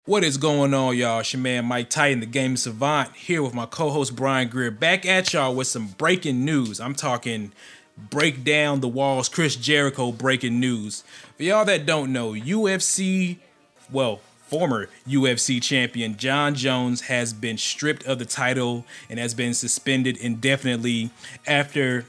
What is going on, y'all? It's your man Mike Titan, the Game Savant, here with my co-host Bryan Greer, back at y'all with some breaking news. I'm talking break down the walls, Chris Jericho breaking news. For y'all that don't know, former UFC champion Jon Jones has been stripped of the title and has been suspended indefinitely after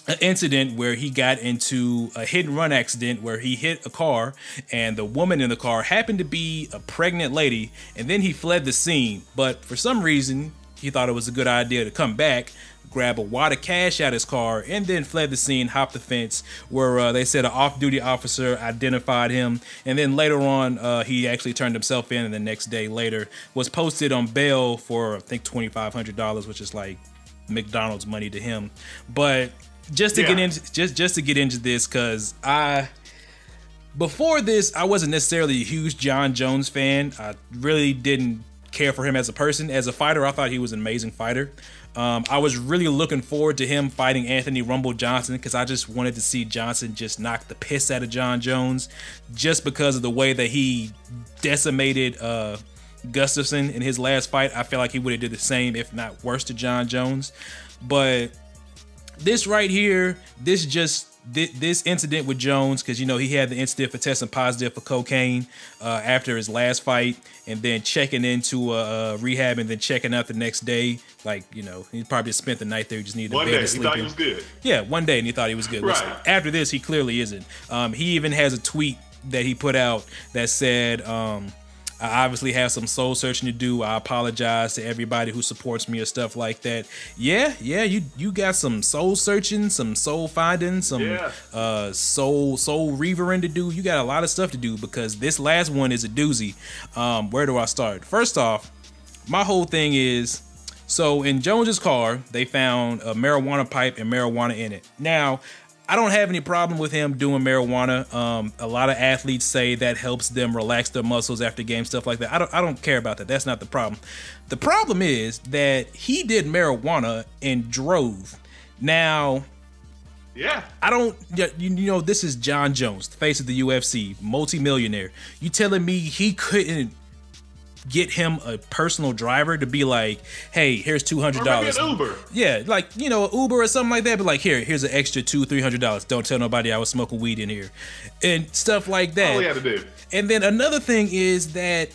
an incident where he got into a hit and run accident where he hit a car and the woman in the car happened to be a pregnant lady, and then he fled the scene. But for some reason, he thought it was a good idea to come back, grab a wad of cash out of his car, and then fled the scene, hopped the fence where they said an off-duty officer identified him. And then later on, he actually turned himself in, and the next day later was posted on bail for, I think, $2,500, which is like McDonald's money to him. But just to get into this, because before this I wasn't necessarily a huge Jon Jones fan. I really didn't care for him as a person. As a fighter, I thought he was an amazing fighter. I was really looking forward to him fighting Anthony Rumble Johnson because I just wanted to see Johnson just knock the piss out of Jon Jones, just because of the way that he decimated Gustafsson in his last fight. I feel like he would have did the same, if not worse, to Jon Jones. But this right here, this incident with Jones, because you know he had the incident for testing positive for cocaine after his last fight, and then checking into rehab, and then checking out the next day. Like, you know, he probably just spent the night there. He just needed a bed to sleep in. One day he thought he was good. Yeah, one day, and he thought he was good. Right. After this, he clearly isn't. He even has a tweet that he put out that said, I obviously have some soul searching to do. I apologize to everybody who supports me or stuff like that. Yeah, you got some soul searching, some soul finding, some soul reavering to do. You got a lot of stuff to do, because this last one is a doozy. Where do I start? First off, my whole thing is, so in Jones's car, they found a marijuana pipe and marijuana in it. Now, I don't have any problem with him doing marijuana. A lot of athletes say that helps them relax their muscles after games, stuff like that. I don't care about that. That's not the problem. The problem is that he did marijuana and drove. Now, I don't, you know, this is Jon Jones, the face of the UFC, multi-millionaire. You telling me he couldn't get him a personal driver to be like, hey, here's $200. An Uber. Yeah, like, you know, an Uber or something like that, but like, here's an extra $200-$300. Don't tell nobody I was smoking weed in here. And stuff like that. All he had to do. And then another thing is that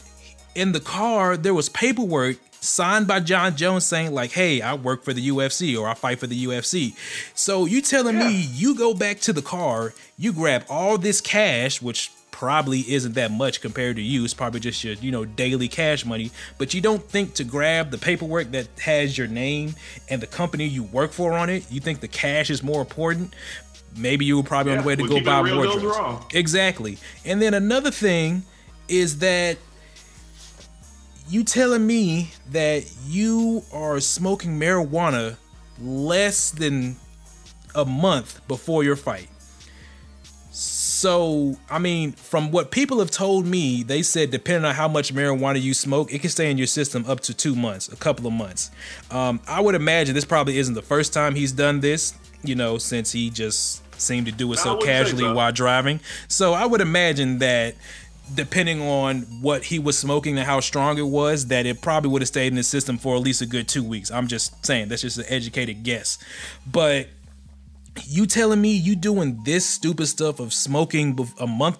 in the car, there was paperwork signed by Jon Jones saying like, hey, I work for the UFC, or I fight for the UFC. So you telling me you go back to the car, you grab all this cash, which probably isn't that much compared to you. It's probably just your, you know, daily cash money, but you don't think to grab the paperwork that has your name and the company you work for on it. You think the cash is more important. Maybe you were probably on the way to go buy more drugs. Exactly. And then another thing is that you telling me that you are smoking marijuana less than a month before your fight. So, I mean, from what people have told me, they said depending on how much marijuana you smoke, it can stay in your system up to 2 months, a couple of months. I would imagine this probably isn't the first time he's done this, you know, since he just seemed to do it so casually while driving. So I would imagine that depending on what he was smoking and how strong it was, that it probably would have stayed in his system for at least a good 2 weeks. I'm just saying, that's just an educated guess. But you telling me you doing this stupid stuff of smoking a month,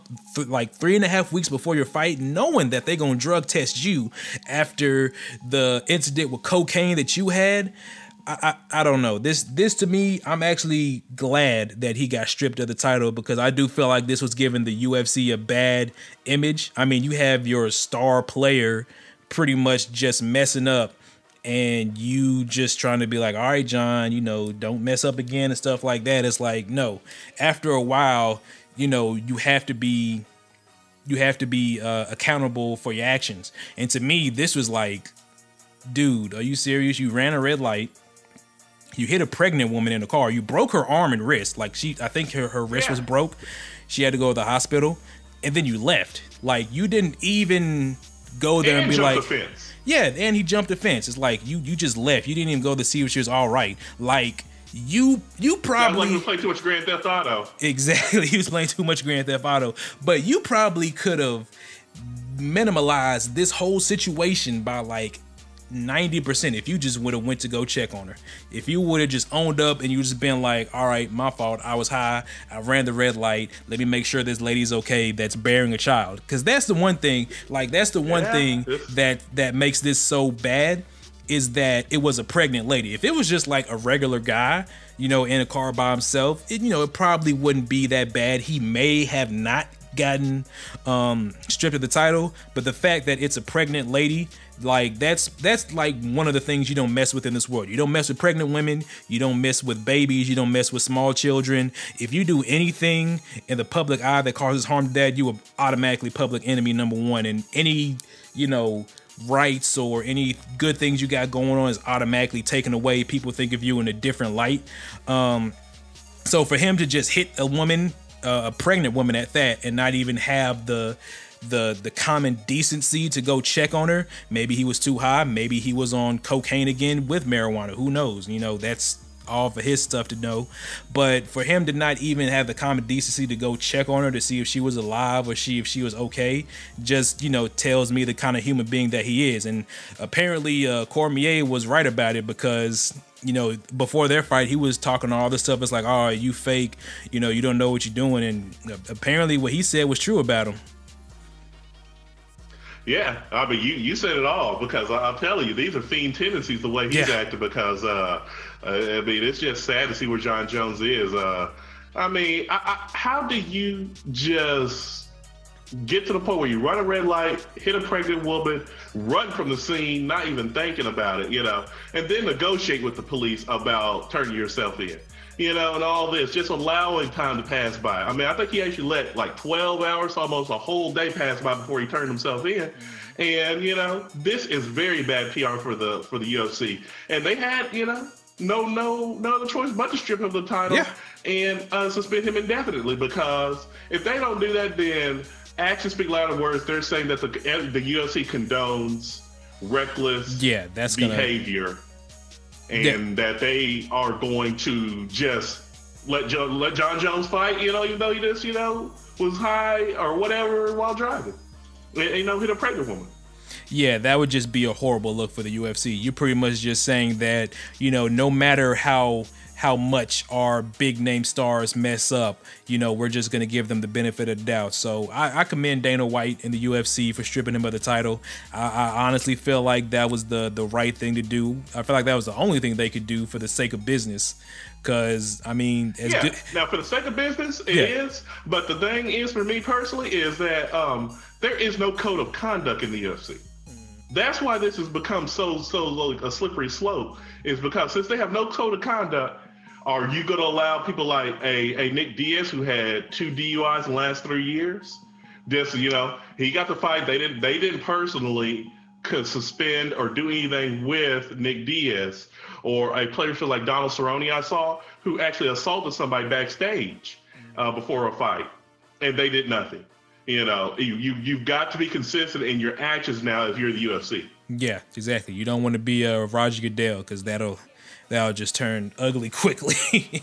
like 3.5 weeks before your fight, knowing that they're gonna drug test you after the incident with cocaine that you had? I don't know. This to me, I'm actually glad that he got stripped of the title, because I do feel like this was giving the UFC a bad image. I mean, you have your star player pretty much just messing up, and you just trying to be like, all right, Jon, you know, don't mess up again and stuff like that. It's like, no, after a while, you know, you have to be accountable for your actions. And to me, this was like, dude, are you serious? You ran a red light. You hit a pregnant woman in the car. You broke her arm and wrist. Like, I think her wrist was broke. She had to go to the hospital, and then you left. Like, you didn't even go there and be like, yeah, and he jumped the fence. It's like you just left. You didn't even go to see if she was all right. Like, you probably, he was playing too much Grand Theft Auto. Exactly, he was playing too much Grand Theft Auto. But you probably could have minimalize this whole situation by like 90% if you just would have went to go check on her. If you would have just owned up and you just been like, all right, my fault, I was high, I ran the red light, let me make sure this lady's okay that's bearing a child. Because that's the one thing, like that's the one thing that makes this so bad, is that it was a pregnant lady. If it was just like a regular guy, you know, in a car by himself, it probably wouldn't be that bad. He may have not gotten stripped of the title, but the fact that it's a pregnant lady, like that's like one of the things you don't mess with in this world. You don't mess with pregnant women, you don't mess with babies, you don't mess with small children. If you do anything in the public eye that causes harm to that, you are automatically public enemy number one, and any rights or any good things you got going on is automatically taken away. People think of you in a different light. So for him to just hit a woman, a pregnant woman at that, and not even have the common decency to go check on her. Maybe he was too high. Maybe he was on cocaine again with marijuana. Who knows? That's all for his stuff to know. But for him to not even have the common decency to go check on her to see if she was alive or if she was okay, just, tells me the kind of human being that he is. And apparently Cormier was right about it, because before their fight, he was talking all this stuff. It's like, oh, you fake, you don't know what you're doing. And apparently what he said was true about him. Yeah, I mean, you said it all, because I'm telling you, these are fiend tendencies the way he's acting, because, I mean, it's just sad to see where Jon Jones is. I mean, how do you just get to the point where you run a red light, hit a pregnant woman, run from the scene, not even thinking about it, and then negotiate with the police about turning yourself in? And all this, just allowing time to pass by. I mean, I think he actually let like 12 hours, almost a whole day pass by before he turned himself in. And, this is very bad PR for the UFC. And they had, no other choice but to strip him of the title and suspend him indefinitely, because if they don't do that, then actions speak louder than words. They're saying that the UFC condones reckless behavior. And that they are going to just let Jon Jones fight, even though he just, was high or whatever while driving, and, hit a pregnant woman. Yeah, that would just be a horrible look for the UFC. You're pretty much just saying that, no matter how much our big name stars mess up, we're just going to give them the benefit of the doubt. So I commend Dana White and the UFC for stripping him of the title. I honestly feel like that was the right thing to do. I feel like that was the only thing they could do for the sake of business. Because, I mean... Now, for the sake of business, it is. But the thing is, for me personally, is that there is no code of conduct in the UFC. That's why this has become so like a slippery slope, is because since they have no code of conduct, are you going to allow people like a Nick Diaz, who had 2 DUIs in the last 3 years? Just, he got the fight. They didn't personally suspend or do anything with Nick Diaz, or a player like Donald Cerrone I saw, who actually assaulted somebody backstage before a fight, and they did nothing. You've got to be consistent in your actions now if you're the UFC. Yeah, exactly. You don't want to be a Roger Goodell, because that'll just turn ugly quickly.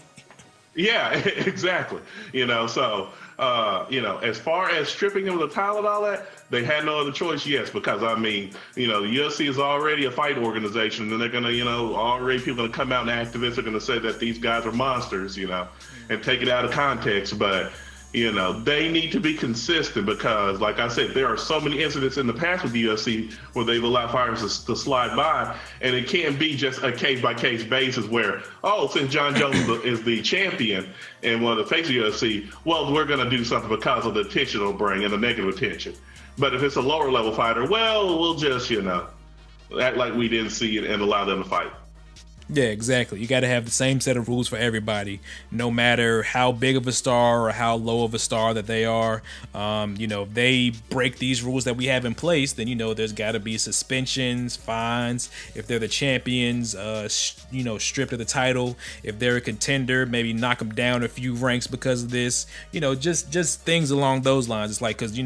Yeah, exactly. So, as far as stripping him of the title and all that, they had no other choice, yes, because, I mean, the UFC is already a fight organization, and they're going to, already people are going to come out, and activists are going to say that these guys are monsters, and take it out of context. But, they need to be consistent, because, like I said, there are so many incidents in the past with the UFC where they've allowed fighters to slide by, and it can't be just a case-by-case basis where, since Jon Jones is the champion and one of the face of the UFC, well, we're going to do something because of the attention it'll bring and the negative attention. But if it's a lower-level fighter, well, we'll just, act like we didn't see it and allow them to fight. Yeah, exactly. You got to have the same set of rules for everybody, no matter how big of a star or how low of a star that they are. If they break these rules that we have in place, then, there's got to be suspensions, fines. If they're the champions, stripped of the title. If they're a contender, maybe knock them down a few ranks because of this. Just things along those lines. It's like, because,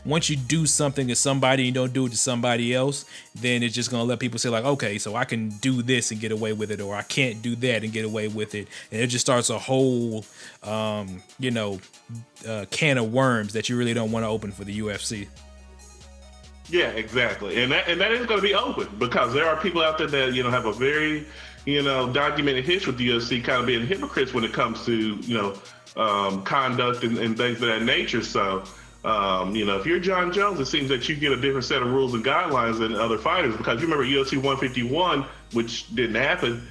once you do something to somebody and you don't do it to somebody else, then it's just going to let people say, like, okay, so I can do this and get away with it, or I can't do that and get away with it, and it just starts a whole can of worms that you really don't want to open for the UFC. Yeah, exactly, and that is going to be open because there are people out there that have a very documented history with the UFC, kind of being hypocrites when it comes to conduct and things of that nature. So if you're Jon Jones, it seems that you get a different set of rules and guidelines than other fighters, because you remember UFC 151, which didn't happen.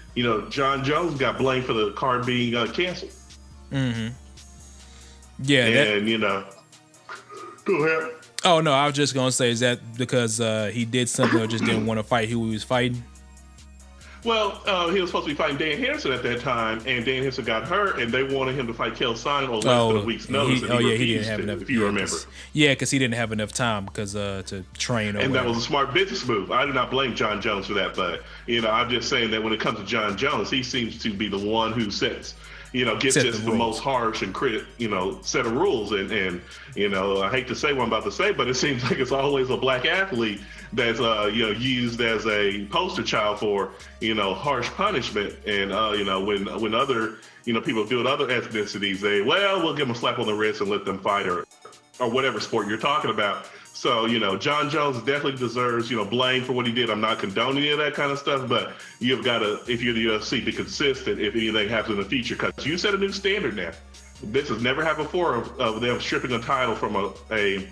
Jon Jones got blamed for the card being canceled. Mm-hmm. Yeah, and go ahead. Oh no, I was just gonna say, is that because he did something or just didn't want to fight who he was fighting? Well, he was supposed to be fighting Dan Henderson at that time, and Dan Henderson got hurt, and they wanted him to fight Kell Sonnen on less than a week's notice. He didn't have enough. If you remember. Because he didn't have enough time to train. And that was a smart business move. I do not blame Jon Jones for that, but I'm just saying that when it comes to Jon Jones, he seems to be the one who sets. Gets just the most harsh and set of rules. And I hate to say what I'm about to say, but it seems like it's always a black athlete that's, used as a poster child for, harsh punishment. And, when other, people do it other ethnicities, we'll give them a slap on the wrist and let them fight or whatever sport you're talking about. So, Jon Jones definitely deserves, blame for what he did. I'm not condoning any of that kind of stuff, but you've got to, if you're the UFC, be consistent if anything happens in the future, because you set a new standard now. This has never happened before of them stripping a title from a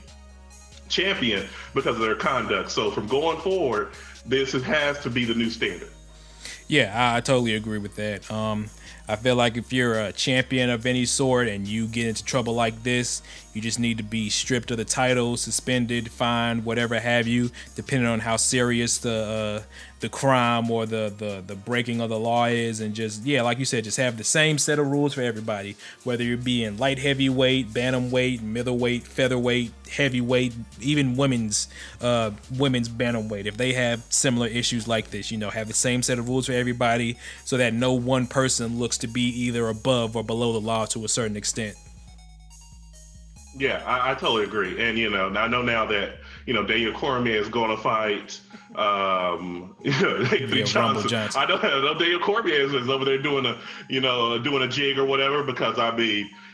champion because of their conduct. So from going forward, this has to be the new standard. Yeah, I totally agree with that. I feel like if you're a champion of any sort and you get into trouble like this, you just need to be stripped of the title, suspended, fined, whatever have you, depending on how serious the crime or the breaking of the law is. And just, like you said, just have the same set of rules for everybody, whether you're being light heavyweight, bantamweight, middleweight, featherweight, heavyweight, even women's bantamweight. If they have similar issues like this, have the same set of rules for everybody so that no one person looks to be either above or below the law to a certain extent. Yeah, I totally agree. And, I know now that, Daniel Cormier is going to fight Anthony Johnson. I know Daniel Cormier is over there doing a jig or whatever, because,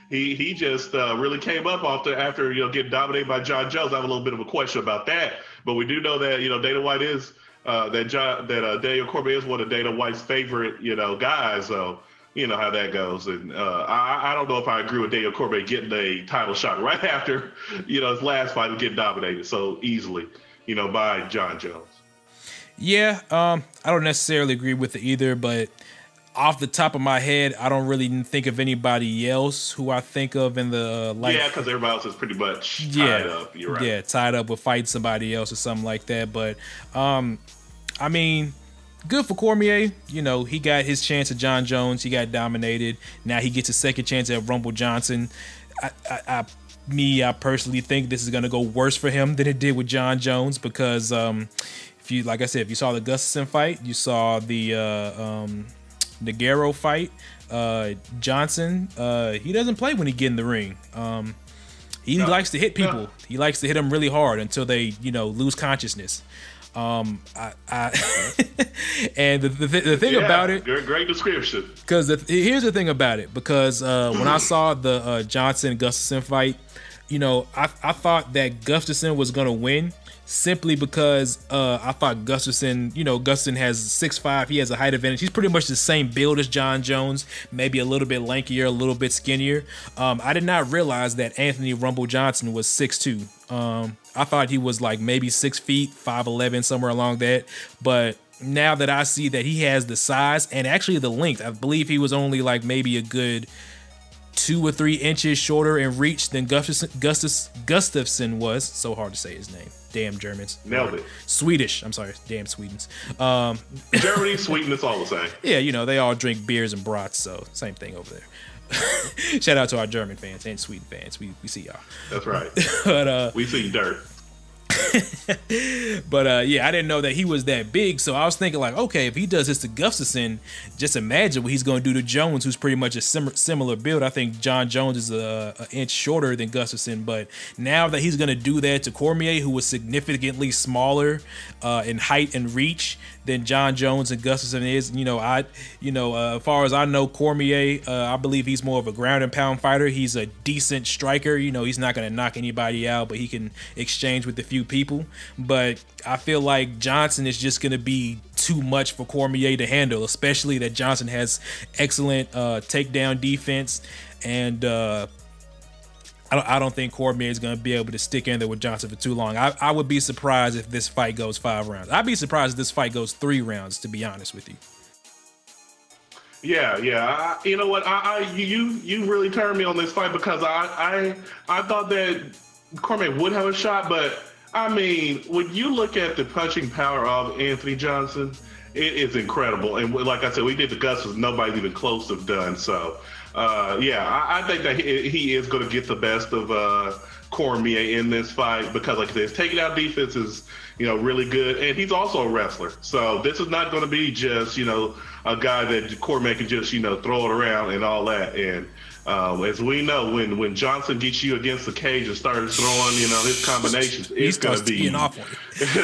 he just really came up after getting dominated by Jon Jones. I have a little bit of a question about that. But we do know that, Dana White is, Daniel Cormier is one of Dana White's favorite, guys. So, how that goes. And I don't know if I agree with Daniel Cormier getting a title shot right after, his last fight and getting dominated so easily, by Jon Jones. Yeah, I don't necessarily agree with it either, but off the top of my head, I don't really think of anybody else who I think of in the because everybody else is pretty much tied up. You're right. Yeah, tied up with fighting somebody else or something like that. But good for Cormier. He got his chance at Jon Jones. He got dominated. Now he gets a second chance at Rumble Johnson. I personally think this is going to go worse for him than it did with Jon Jones, because if you saw the Gustafsson fight, you saw the Nagaro fight, Johnson, he doesn't play when he get in the ring. He likes to hit people. He likes to hit them really hard until they, lose consciousness. And the thing about it, great description. Because here's the thing about it. Because when I saw the Johnson Gustafsson fight, I thought that Gustafsson was gonna win, simply because I thought Gustafsson has 6'5", he has a height advantage. He's pretty much the same build as Jon Jones, maybe a little bit lankier, a little bit skinnier. I did not realize that Anthony Rumble Johnson was 6'2". I thought he was like maybe 6 feet, 5'11", somewhere along that. But now that I see that he has the size and actually the length, I believe he was only like maybe a good 2 or 3 inches shorter in reach than Gustafsson was. So hard to say his name. Damn Germans. Nailed it. Swedish. I'm sorry. Damn Swedens. Germany, Sweden, it's all the same. Yeah, they all drink beers and brats, so same thing over there. Shout out to our German fans and Sweden fans. We see y'all. That's right. But we see dirt. But I didn't know that he was that big, so I was thinking like, okay, if he does this to Gustafsson, just imagine what he's going to do to Jones, who's pretty much a similar build. I think Jon Jones is an inch shorter than Gustafsson, but now that he's going to do that to Cormier, who was significantly smaller in height and reach than Jon Jones and Gustafsson is, as far as I know, Cormier, I believe he's more of a ground and pound fighter. He's a decent striker. He's not going to knock anybody out, but he can exchange with a few few people, but I feel like Johnson is just going to be too much for Cormier to handle, especially that Johnson has excellent takedown defense, and I don't think Cormier is going to be able to stick in there with Johnson for too long. I would be surprised if this fight goes 5 rounds. I'd be surprised if this fight goes 3 rounds, to be honest with you. Yeah. You know what? You really turned me on this fight, because I thought that Cormier would have a shot, but I mean, when you look at the punching power of Anthony Johnson, it is incredible. And like I said, we did the Gus's nobody's even close to done. So, I think that he is going to get the best of Cormier in this fight, because, like I said, his takedown defense is, really good, and he's also a wrestler. So this is not going to be just, a guy that Cormier can just, throw it around and all that. And as we know, when Johnson gets you against the cage and starts throwing, his combinations, it's going to be off on you.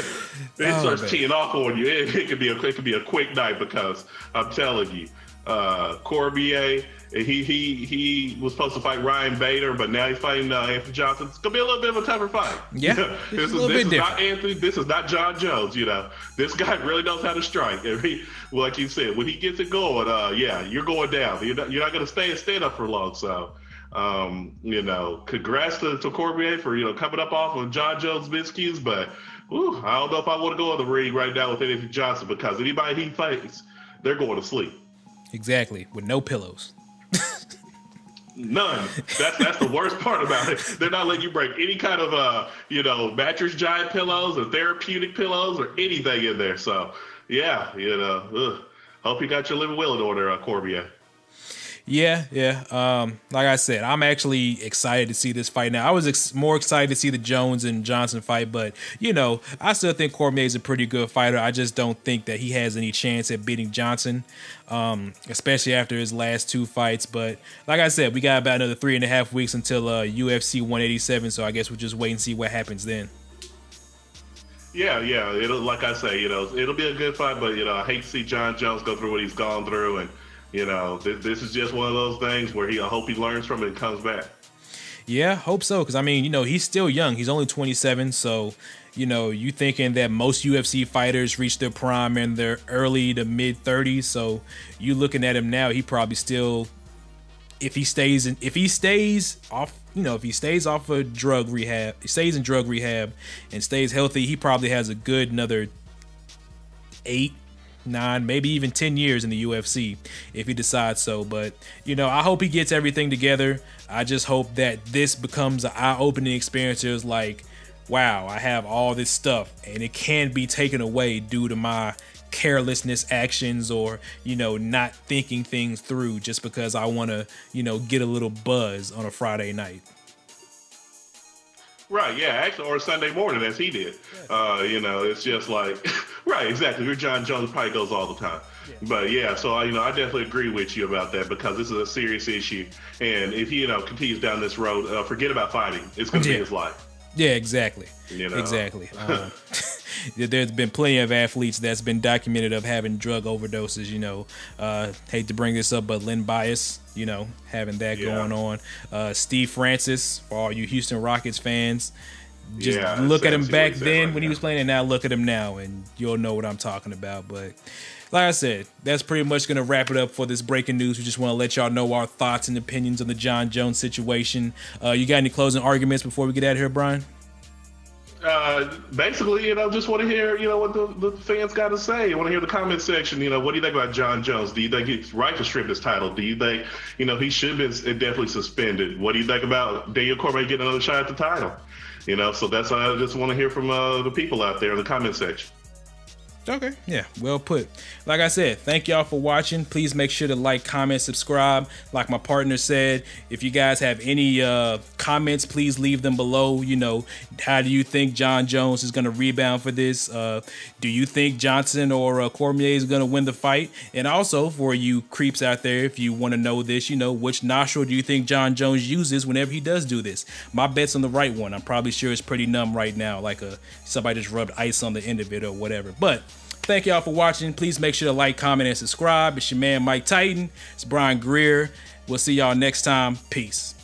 It starts teeing off on you. It could be a quick night, because I'm telling you, Cormier, he was supposed to fight Ryan Bader, but now he's fighting Anthony Johnson. It's gonna be a little bit of a tougher fight. Yeah, this is not Anthony. This is not Jon Jones. This guy really knows how to strike. Like you said, when he gets it going, you're going down. You're not gonna stand up for long. So, congrats to Cormier for coming up off of Jon Jones' miscues, but I don't know if I want to go in the ring right now with Anthony Johnson, because anybody he fights, they're going to sleep. Exactly, with no pillows. None. That's the worst part about it. They're not letting you break any kind of mattress giant pillows or therapeutic pillows or anything in there. So hope you got your living will in order, Cormier. Yeah. Like I said, I'm actually excited to see this fight now. I was more excited to see the Jones and Johnson fight, but I still think Cormier is a pretty good fighter. I just don't think that he has any chance at beating Johnson, especially after his last 2 fights. But like I said, we got about another 3.5 weeks until UFC 187, so I guess we'll just wait and see what happens then. Yeah. It'll, like I say, it'll be a good fight, but I hate to see Jon Jones go through what he's gone through, and this is just one of those things where I hope he learns from it and comes back. Yeah, hope so. Because, he's still young. He's only 27. So, you thinking that most UFC fighters reach their prime in their early to mid 30s. So you looking at him now, he probably still, if he stays off of drug rehab, he stays in drug rehab and stays healthy, he probably has a good another 8, 9, maybe even 10 years in the UFC if he decides so. But I hope he gets everything together. I just hope that this becomes an eye-opening experience. It was like, wow, I have all this stuff and it can be taken away due to my carelessness actions or not thinking things through just because I want to get a little buzz on a Friday night. Right, yeah, actually, or Sunday morning, as he did. It's just like, right, exactly. Your Jon Jones probably goes all the time. Yeah. But yeah, so I definitely agree with you about that, because this is a serious issue, and if he continues down this road, forget about fighting. It's going to be his life. Yeah, exactly. Exactly. There's been plenty of athletes that's been documented of having drug overdoses. Hate to bring this up, but Len Bias, having that going on. Steve Francis, for all you Houston Rockets fans, just look at him back then when he was playing, and now look at him now, and you'll know what I'm talking about. But like I said, that's pretty much going to wrap it up for this breaking news. We just want to let y'all know our thoughts and opinions on the Jon Jones situation. You got any closing arguments before we get out of here, Brian? Basically, just want to hear, what the fans got to say. I want to hear the comment section. What do you think about Jon Jones? Do you think he's right to strip his title? Do you think, he should be definitely suspended? What do you think about Daniel Cormier getting another shot at the title? So that's I just want to hear from the people out there in the comment section. Okay, yeah, well put. Like I said, thank y'all for watching. Please make sure to like, comment, subscribe. Like my partner said, if you guys have any comments, please leave them below. How do you think Jon Jones is going to rebound for this? Do you think Johnson or Cormier is going to win the fight? And also, for you creeps out there, if you want to know this, which nostril do you think Jon Jones uses whenever he does do this? My bet's on the right one. I'm probably sure it's pretty numb right now, like somebody just rubbed ice on the end of it or whatever. But thank y'all for watching. Please make sure to like, comment, and subscribe. It's your man, Mike Titan. It's Bryan Greer. We'll see y'all next time. Peace.